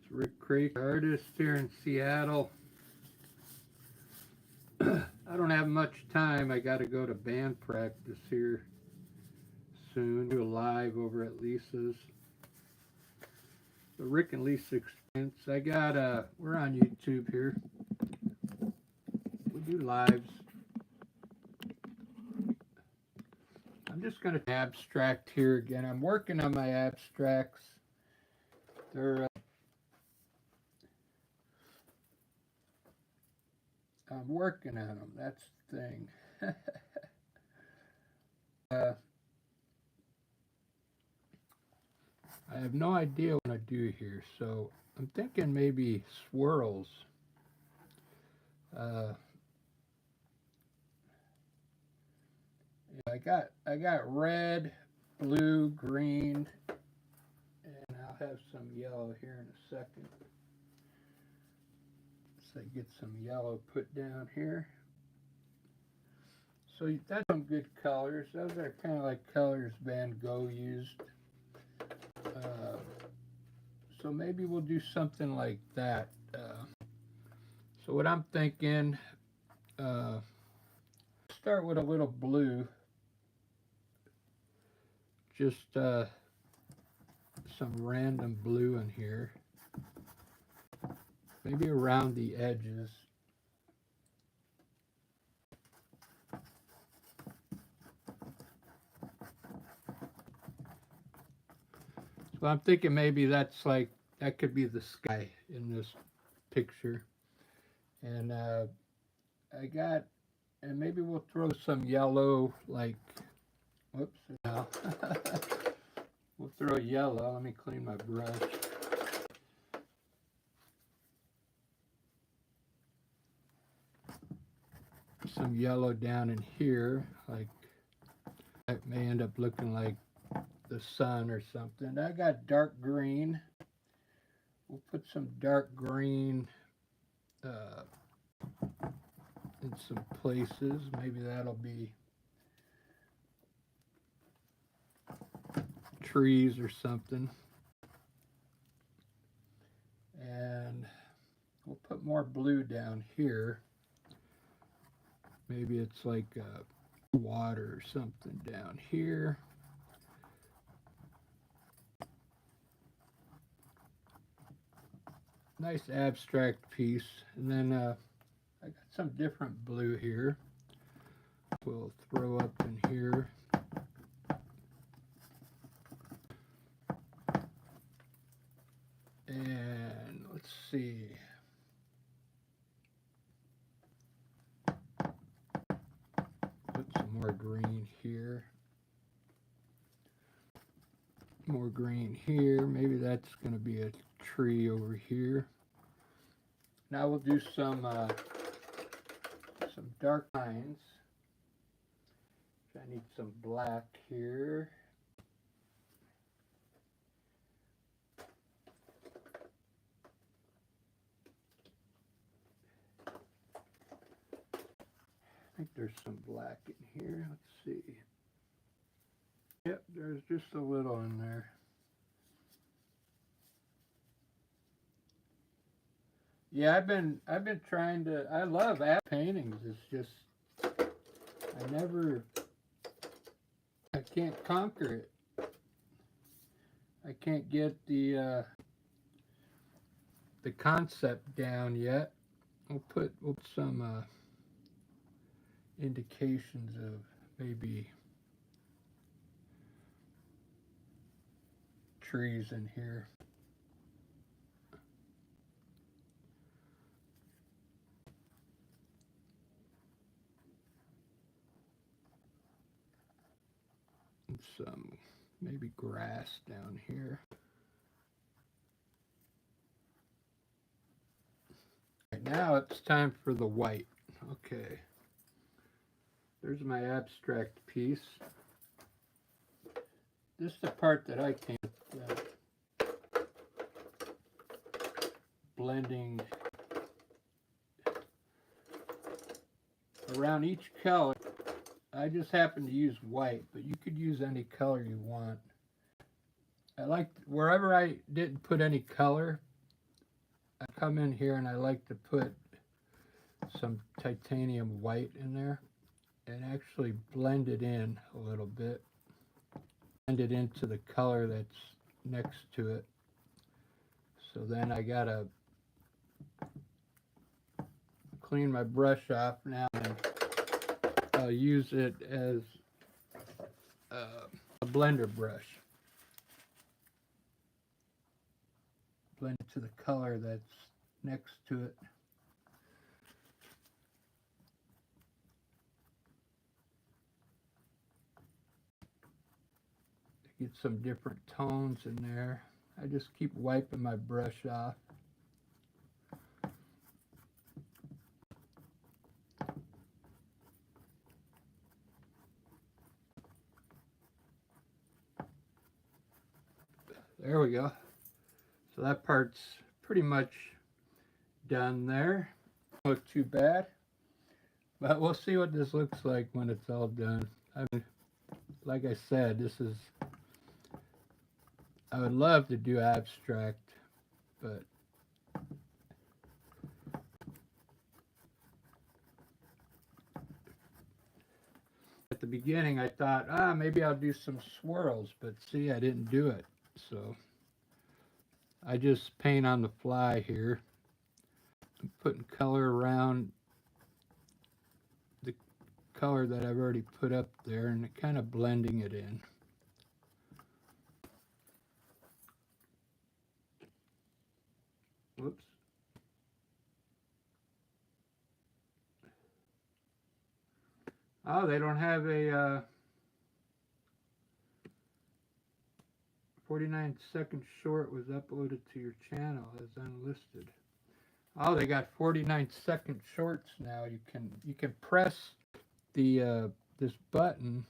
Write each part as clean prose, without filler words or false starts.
It's Rick Krejci Artist here in Seattle. I don't have much time. I got to go to band practice here soon. Do a live over at Lisa's. The Rick and Lisa Experience. We're on YouTube here. We do lives. I'm just going to abstract here again. I'm working on my abstracts. I'm working on them. That's the thing. I have no idea what I do here, so I'm thinking maybe swirls. I got red, blue, green, and I'll have some yellow here in a second. So I get some yellow put down here. So that's some good colors. Those are kind of like colors Van Gogh used. So maybe we'll do something like that. So what I'm thinking, start with a little blue. Just some random blue in here. Maybe around the edges. So I'm thinking maybe that could be the sky in this picture. And and maybe we'll throw some yellow, like, whoops, no. We'll throw yellow. Let me clean my brush. Some yellow down in here, like that may end up looking like the sun or something. I got dark green. We'll put some dark green in some places. Maybe that'll be trees or something. And we'll put more blue down here. Maybe it's like water or something down here. Nice abstract piece. And then I got some different blue here. We'll throw up in here. And let's see. Put some more green here. More green here. Maybe that's going to be a tree over here. Now we'll do some dark lines. I need some black here. I think there's some black in here. Let's see. Yep, there's just a little in there. Yeah, I've been trying to. I love paintings. It's just I can't conquer it. I can't get the concept down yet. We'll put some indications of maybe trees in here. And some maybe grass down here. Right, now it's time for the white. Okay. There's my abstract piece. This is the part that I can't blending around each color. I just happen to use white, but you could use any color you want. I like wherever I didn't put any color, I come in here and I like to put some titanium white in there and actually blend it in a little bit. Blend it into the color that's next to it. So then I gotta clean my brush off now, and I'll use it as a blender brush. Blend it to the color that's next to it. Get some different tones in there. I just keep wiping my brush off. There we go. So that part's pretty much done there. Doesn't look too bad, but we'll see what this looks like when it's all done. I mean, like I said, I would love to do abstract, but at the beginning I thought, maybe I'll do some swirls, but see, I didn't do it. So I just paint on the fly here. I'm putting color around the color that I've already put up there and kind of blending it in. Whoops. Oh, they don't have a 49-second short was uploaded to your channel as unlisted. Oh, they got 49-second shorts now. You can press the this button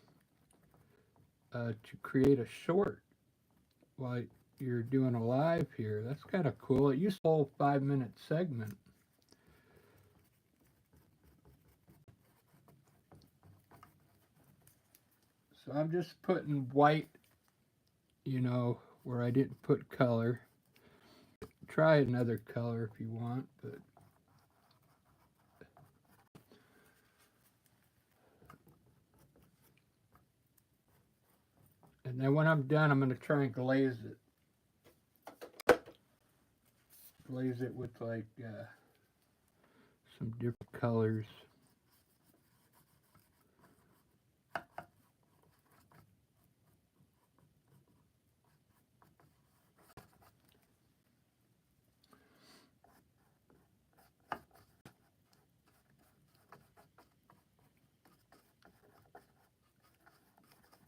to create a short while you're doing a live here. That's kind of cool. It used to be a whole 5-minute segment. So I'm just putting white, you know, where I didn't put color. Try another color if you want, but and then when I'm done, I'm going to try and glaze it. Glaze it with like some different colors.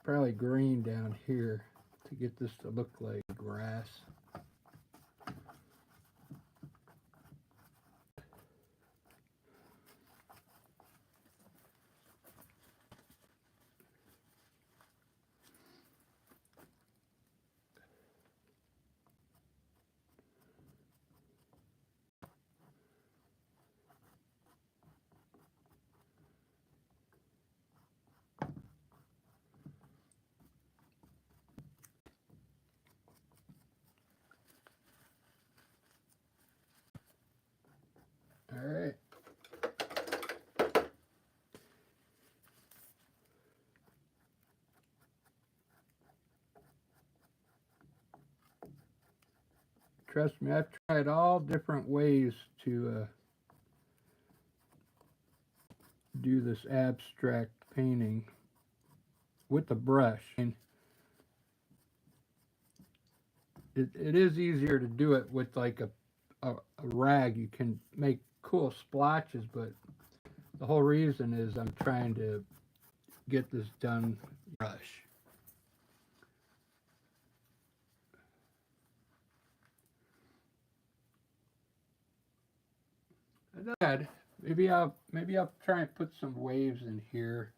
Probably green down here to get this to look like grass. All right. Trust me, I've tried all different ways to do this abstract painting with the brush. And it is easier to do it with like a rag. You can make cool splotches, but the whole reason is I'm trying to get this done with brush. Maybe I'll try and put some waves in here,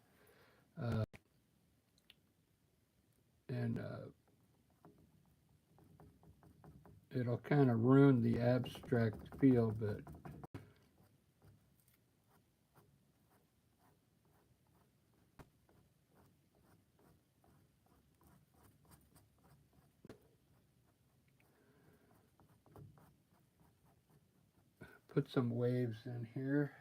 and it'll kind of ruin the abstract feel, but put some waves in here.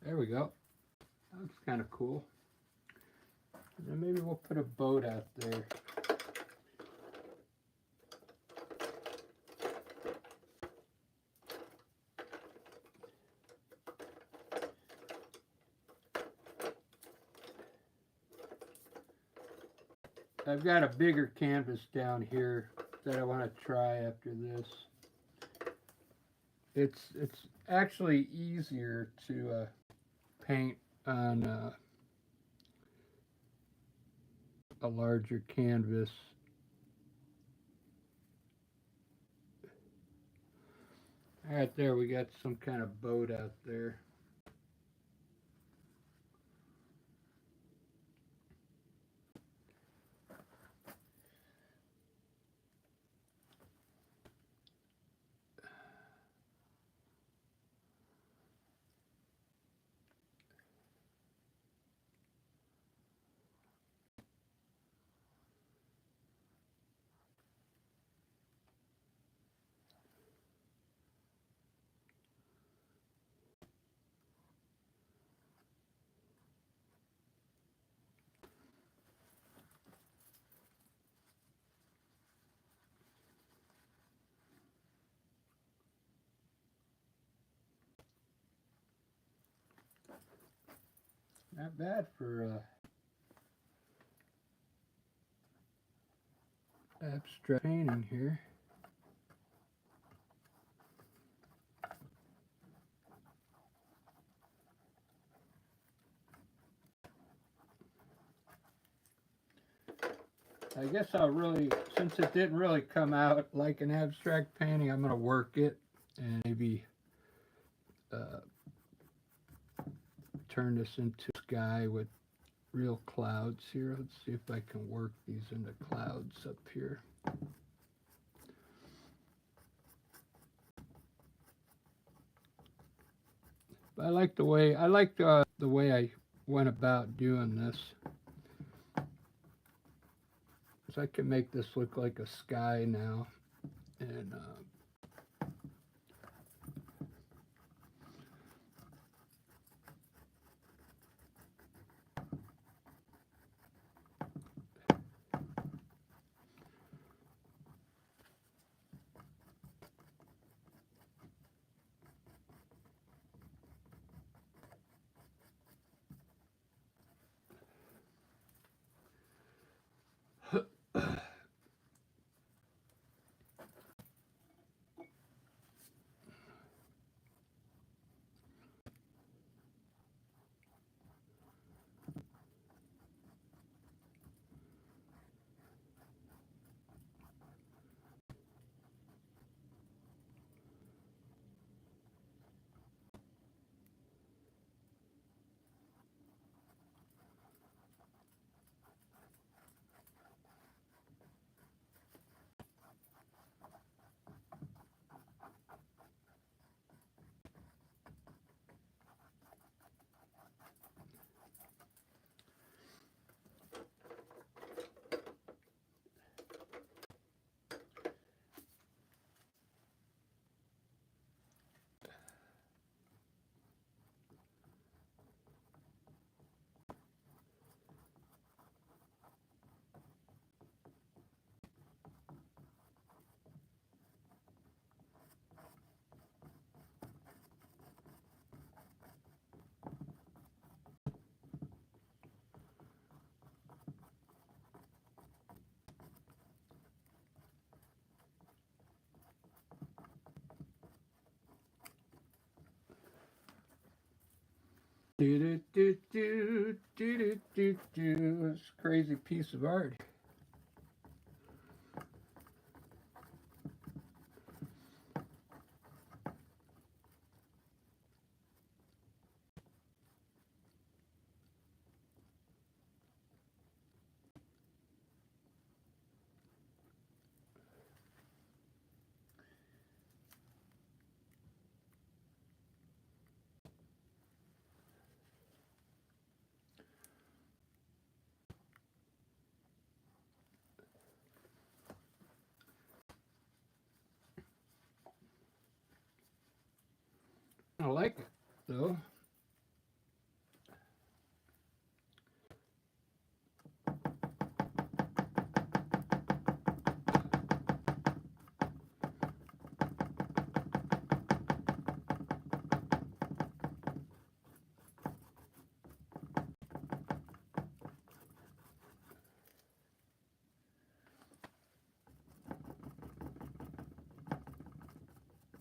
There we go. That looks kind of cool. And then maybe we'll put a boat out there. I've got a bigger canvas down here that I want to try after this. It's actually easier to paint on a larger canvas. All right, there we got some kind of boat out there. Not bad for abstract painting here. I guess I'll really, since it didn't really come out like an abstract painting, I'm going to work it and maybe turn this into sky with real clouds here. Let's see if I can work these into clouds up here. But I like the way I went about doing this. So I can make this look like a sky now, and Do do do do do do do do. It's a crazy piece of art. I like it though.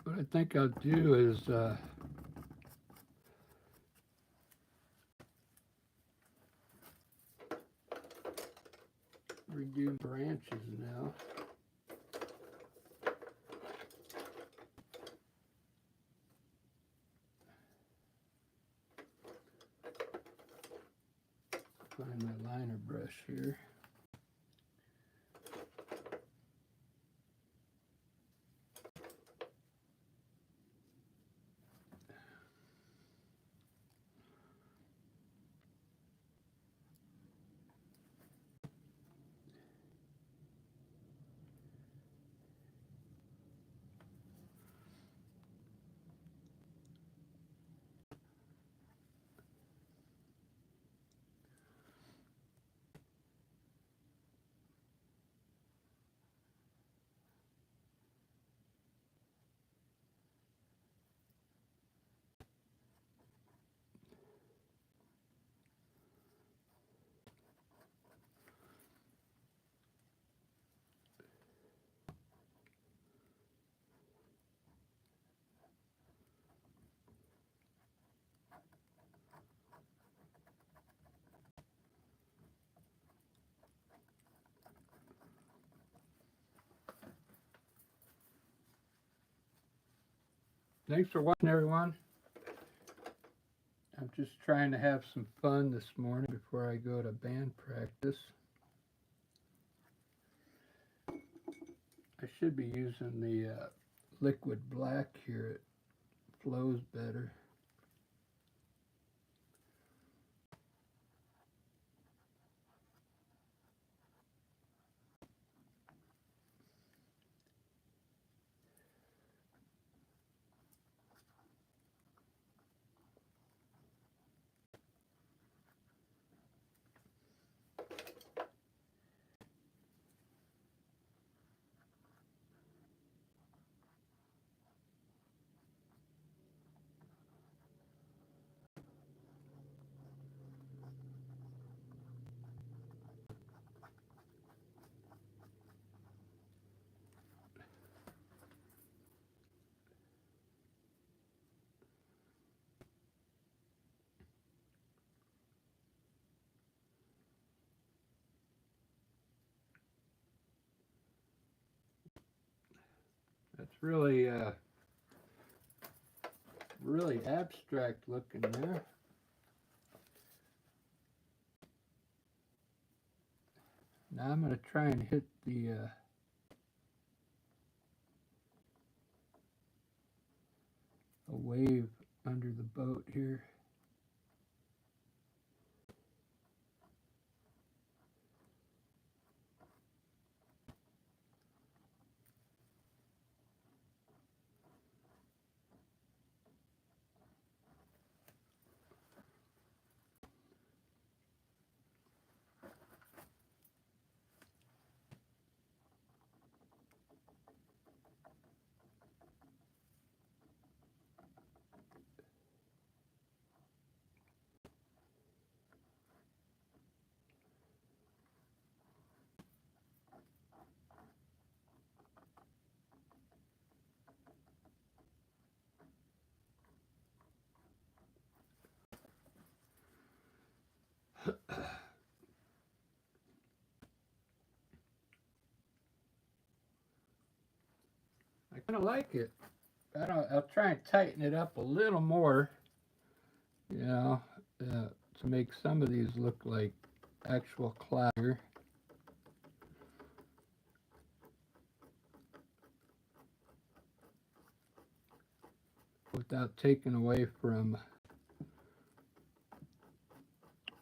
What I think I'll do is redo branches now. Find my liner brush here. Thanks for watching, everyone. I'm just trying to have some fun this morning before I go to band practice. I should be using the liquid black here. It flows better. That's really, really abstract looking there. Now I'm going to try and hit the a wave under the boat here. I kind of like it. I'll try and tighten it up a little more, you know, to make some of these look like actual cloud without taking away from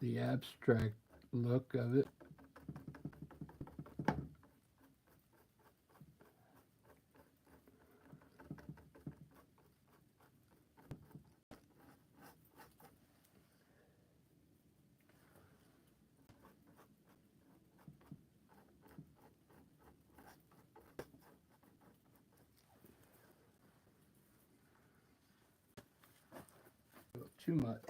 the abstract look of it. Too much.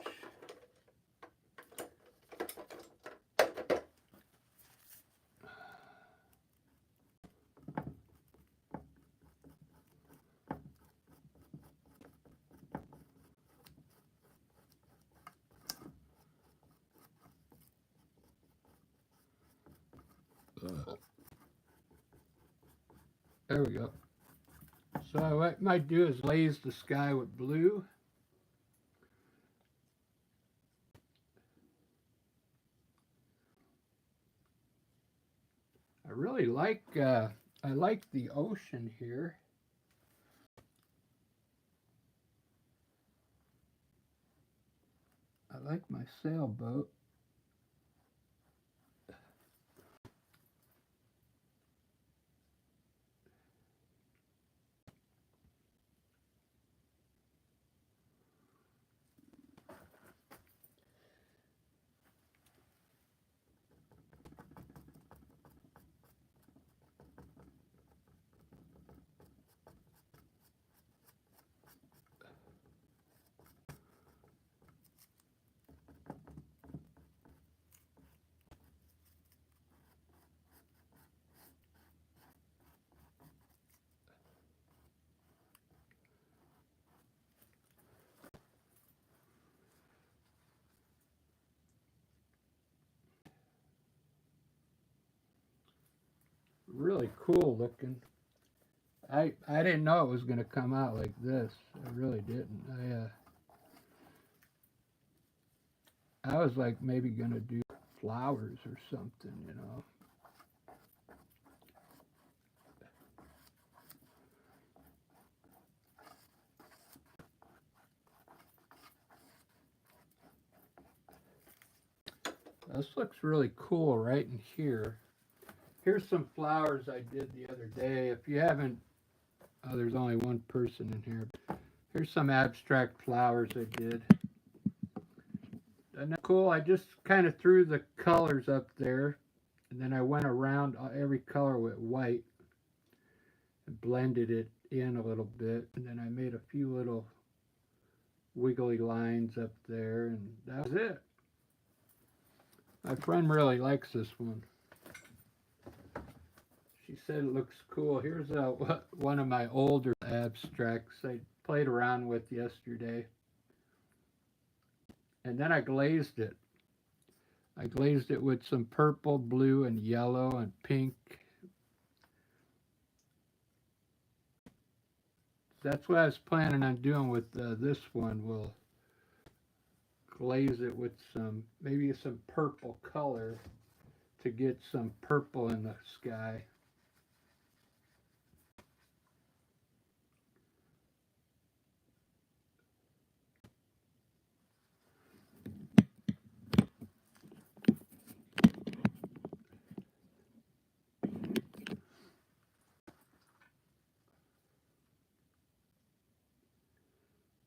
There we go. So what I might do is glaze the sky with blue. I really like I like the ocean here. I like my sailboat. Really cool looking. I didn't know it was going to come out like this. I really didn't. I was like maybe going to do flowers or something, you know. This looks really cool right in here. Here's some flowers I did the other day. If you haven't, oh, there's only one person in here. Here's some abstract flowers I did. Isn't that cool? I just kind of threw the colors up there, and then I went around every color with white and blended it in a little bit, and then I made a few little wiggly lines up there, and that was it. My friend really likes this one. She said it looks cool. Here's one of my older abstracts I played around with yesterday. And then I glazed it. I glazed it with some purple, blue, and yellow, and pink. That's what I was planning on doing with this one. We'll glaze it with maybe some purple color to get some purple in the sky.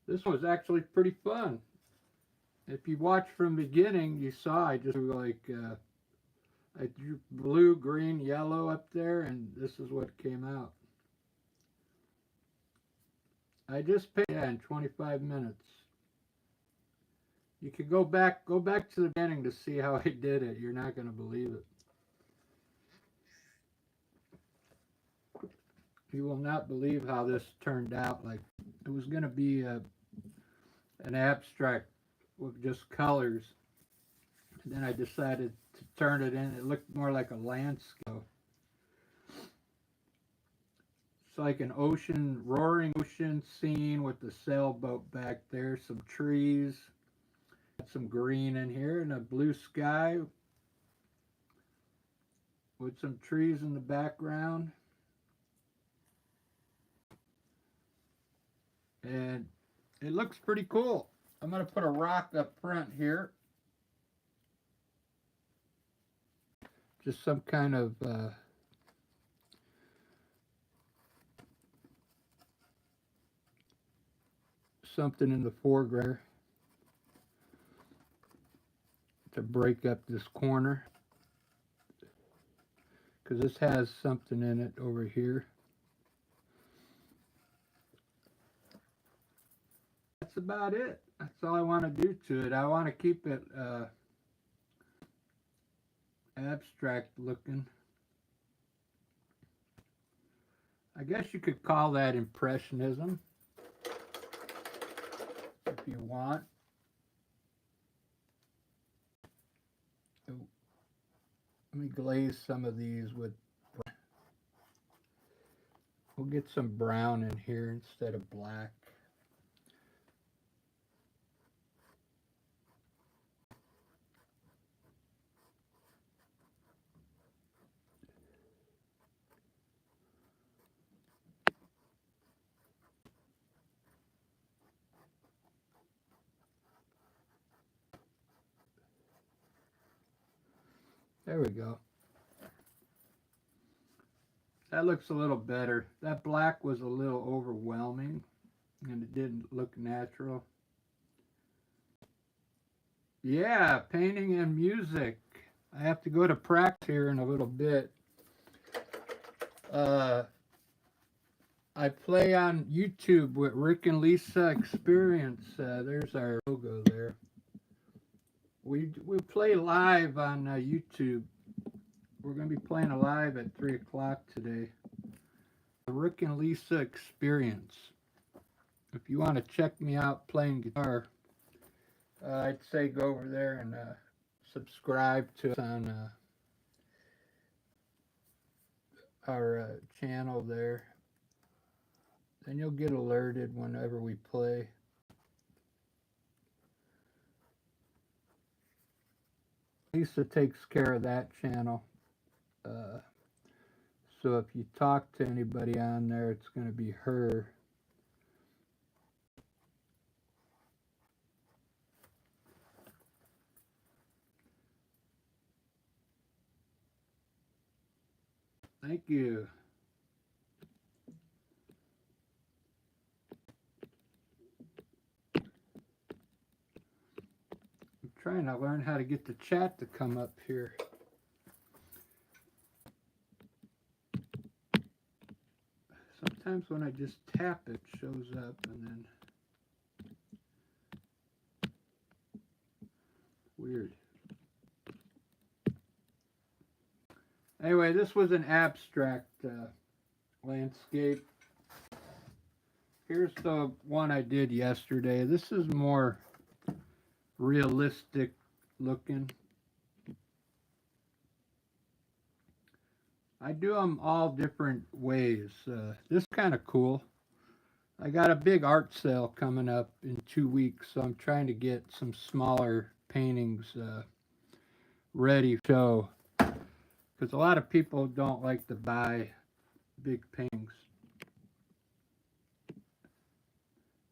This was actually pretty fun. If you watched from the beginning, you saw I just I drew blue, green, yellow up there, and this is what came out. I just paid in 25 minutes. You could go back to the beginning to see how I did it. You're not going to believe it. You will not believe how this turned out. Like it was going to be an abstract with just colors, And then I decided to turn it in. It looked more like a landscape. It's like an ocean, roaring ocean scene with the sailboat back there, some trees, some green in here, and a blue sky with some trees in the background. And it looks pretty cool. I'm going to put a rock up front here. Just some kind of something in the foreground to break up this corner, because this has something in it over here. That's about it. That's all I want to do to it. I want to keep it abstract looking. I guess you could call that Impressionism if you want. Oh, let me glaze some of these with, we'll get some brown in here instead of black. There we go. That looks a little better. That black was a little overwhelming and it didn't look natural. Yeah, painting and music. I have to go to practice here in a little bit. I play on YouTube with Rick and Lisa Experience. There's our logo there. We play live on YouTube. We're going to be playing live at 3 o'clock today. The Rick and Lisa Experience. If you want to check me out playing guitar, I'd say go over there and subscribe to us on our channel there. Then you'll get alerted whenever we play. Lisa takes care of that channel. So if you talk to anybody on there, it's going to be her. Thank you. I'm trying to learn how to get the chat to come up here. Sometimes when I just tap it, shows up, and then weird. Anyway, this was an abstract landscape. Here's the one I did yesterday. This is more realistic looking. I do them all different ways. This is kind of cool. I got a big art sale coming up in 2 weeks, so I'm trying to get some smaller paintings ready to show, because a lot of people don't like to buy big paintings.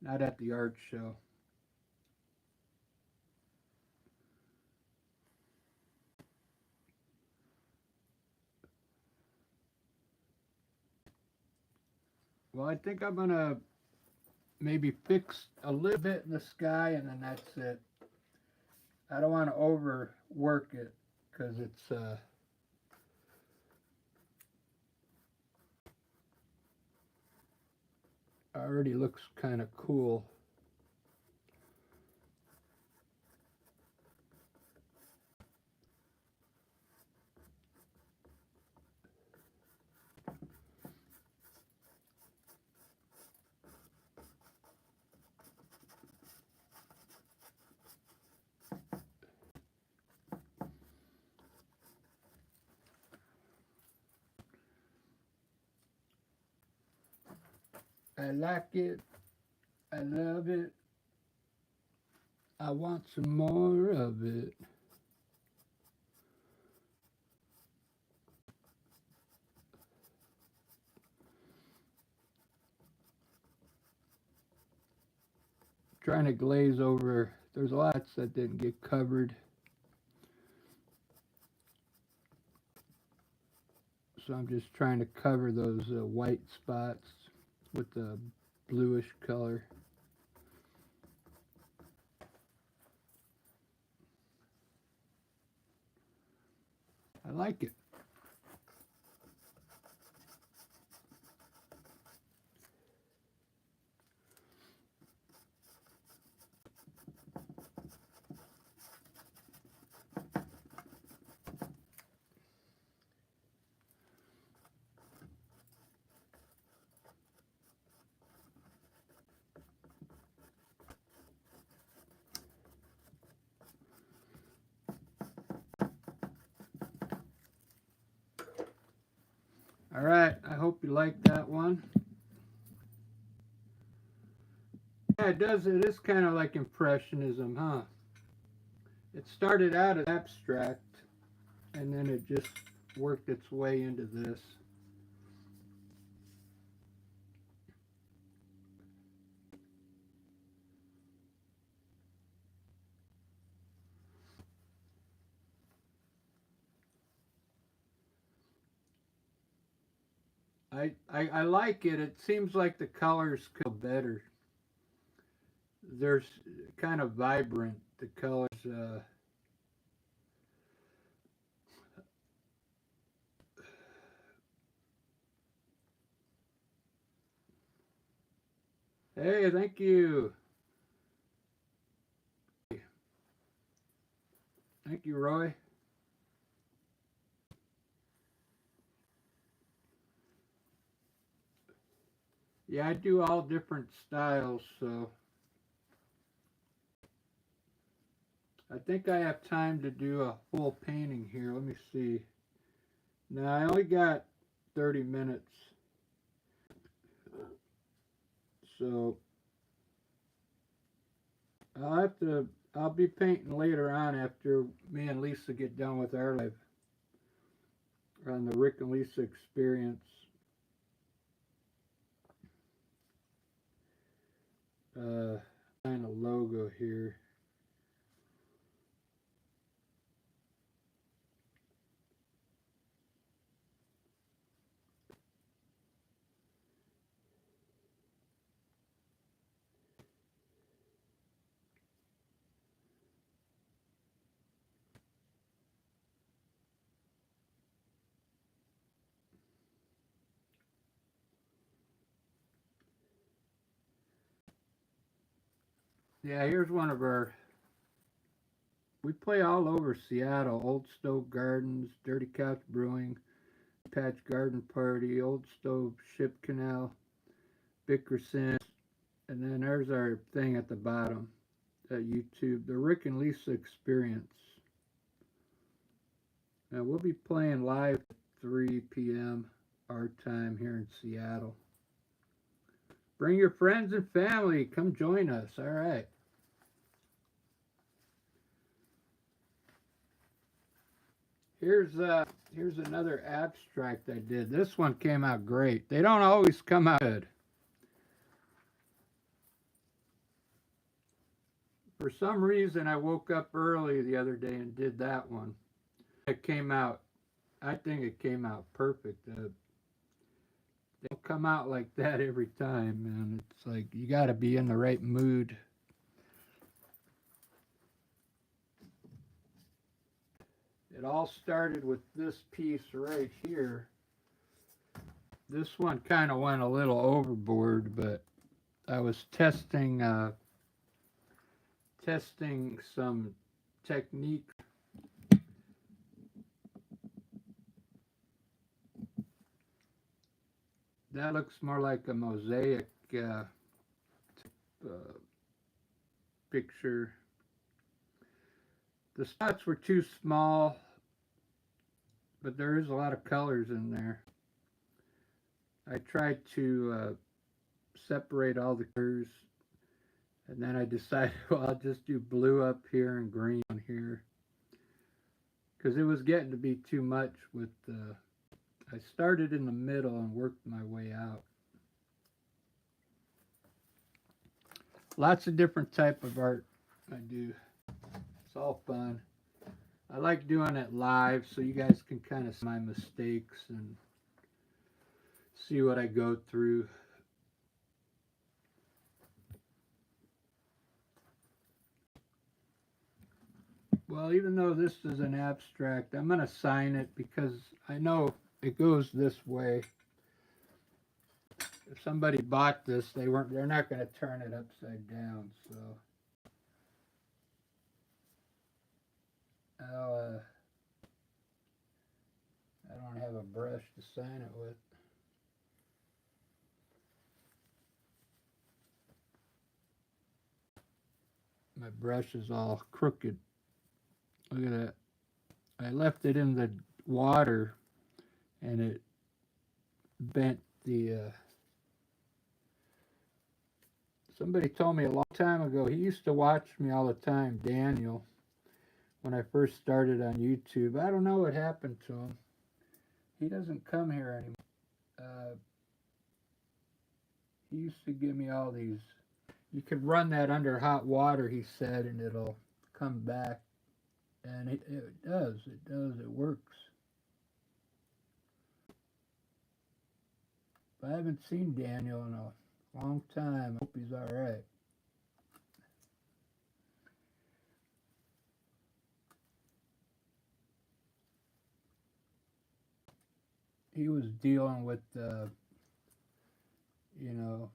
Not at the art show. Well, I think I'm going to maybe fix a little bit in the sky, and then that's it. I don't want to overwork it, because it's already looks kind of cool. I like it. I love it. I want some more of it. Trying to glaze over. There's lots that didn't get covered. So I'm just trying to cover those white spots with the bluish color. I like it. All right, I hope you like that one. Yeah, it does. It is kind of like Impressionism, huh? It started out as abstract, and then it just worked its way into this. I like it. It seems like the colors could be better. They're kind of vibrant. The colors. Hey, thank you. Thank you, Roy. Yeah, I do all different styles, so I think I have time to do a full painting here. Let me see. Now, I only got 30 minutes, so I'll be painting later on after me and Lisa get done with our live on the Rick and Lisa experience. Find a logo here. Yeah, here's one of our. We play all over Seattle. Old Stove Gardens, Dirty Couch Brewing, Patch Garden Party, Old Stove Ship Canal, Bickerson, and then there's our thing at the bottom at YouTube, the Rick and Lisa Experience. Now we'll be playing live at 3 p.m. our time here in Seattle. Bring your friends and family. Come join us. All right. Here's another abstract I did. This one came out great. They don't always come out good. For some reason, I woke up early the other day and did that one. It came out. I think it came out perfect. They don't come out like that every time, man. It's like you got to be in the right mood. It all started with this piece right here. This one kind of went a little overboard, but I was testing some technique. That looks more like a mosaic uh, picture. The spots were too small, but there is a lot of colors in there. I tried to separate all the colors. And then I decided, well, I'll just do blue up here and green on here. Because it was getting to be too much with I started in the middle and worked my way out. Lots of different type of art I do. It's all fun. I like doing it live so you guys can kind of see my mistakes and see what I go through. Well, even though this is an abstract, I'm going to sign it because I know it goes this way. If somebody bought this, they're not going to turn it upside down, so I don't have a brush to sign it with. My brush is all crooked. Look at that. I left it in the water and it bent the somebody told me a long time ago, he used to watch me all the time, Daniel, when I first started on YouTube. I don't know what happened to him. He doesn't come here anymore. He used to give me all these. You could run that under hot water, he said, and it'll come back. And it does. It does. It works. I haven't seen Daniel in a long time. I hope he's all right. He was dealing with, you know,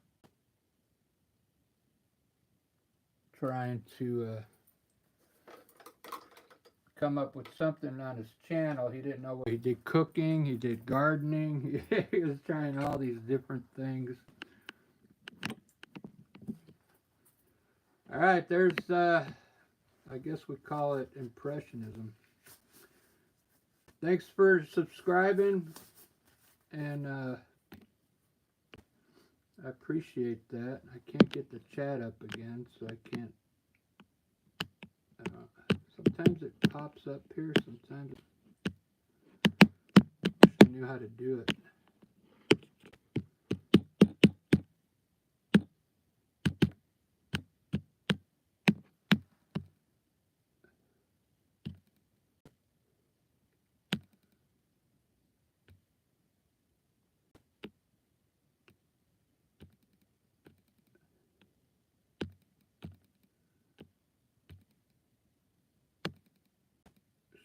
trying to come up with something on his channel. He didn't know what he did. Cooking, he did gardening. He was trying all these different things. All right, there's I guess we call it Impressionism. Thanks for subscribing, and I appreciate that. I can't get the chat up again, so I can't. Sometimes it pops up here, sometimes I knew how to do it.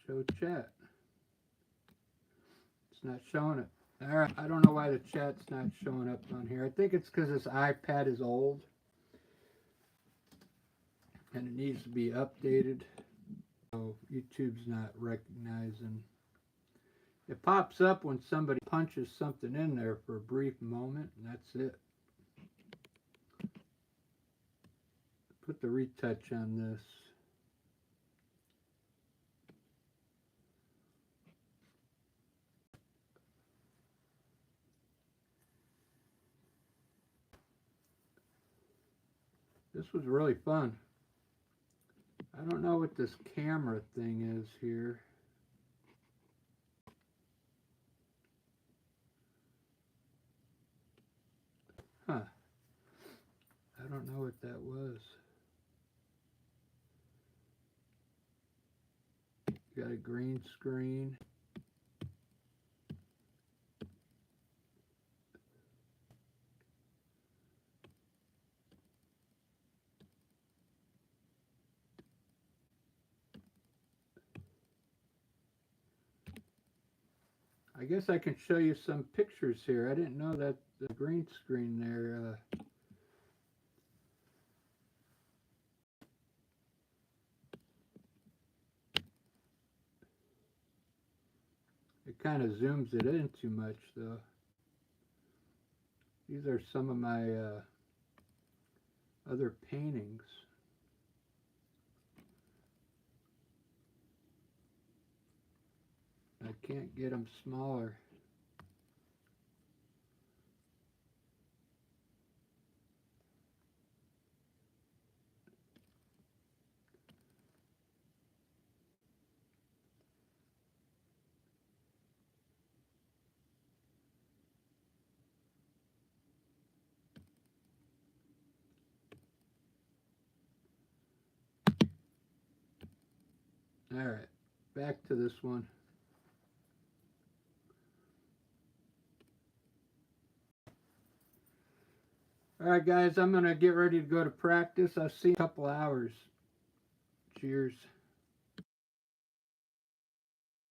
Show chat. It's not showing it. Alright, I don't know why the chat's not showing up on here. I think it's because this iPad is old and it needs to be updated. So YouTube's not recognizing. It pops up when somebody punches something in there for a brief moment, and that's it. Put the retouch on this. This was really fun. I don't know what this camera thing is here. Huh. I don't know what that was. Got a green screen. I guess I can show you some pictures here. I didn't know that the green screen there. It kind of zooms it in too much, though. These are some of my other paintings. I can't get them smaller. All right, back to this one. All right, guys, I'm going to get ready to go to practice. I'll see you in a couple hours. Cheers.